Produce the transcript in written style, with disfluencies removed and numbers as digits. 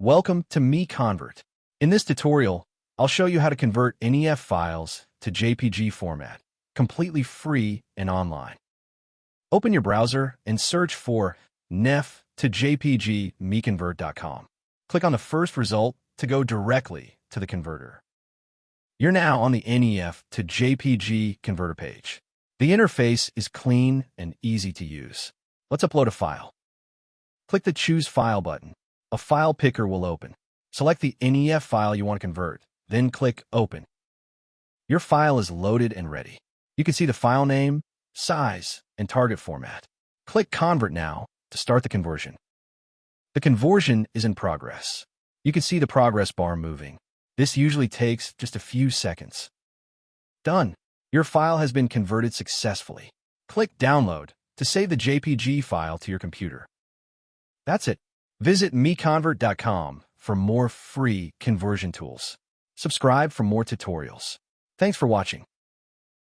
Welcome to MiConvert. In this tutorial, I'll show you how to convert NEF files to JPG format, completely free and online. Open your browser and search for NEF to JPG MiConvert.com. Click on the first result to go directly to the converter. You're now on the NEF to JPG converter page. The interface is clean and easy to use. Let's upload a file. Click the Choose File button. A file picker will open. Select the NEF file you want to convert, then click Open. Your file is loaded and ready. You can see the file name, size, and target format. Click Convert now to start the conversion. The conversion is in progress. You can see the progress bar moving. This usually takes just a few seconds. Done. Your file has been converted successfully. Click Download to save the JPG file to your computer. That's it. Visit MiConvert.com for more free conversion tools. Subscribe for more tutorials. Thanks for watching.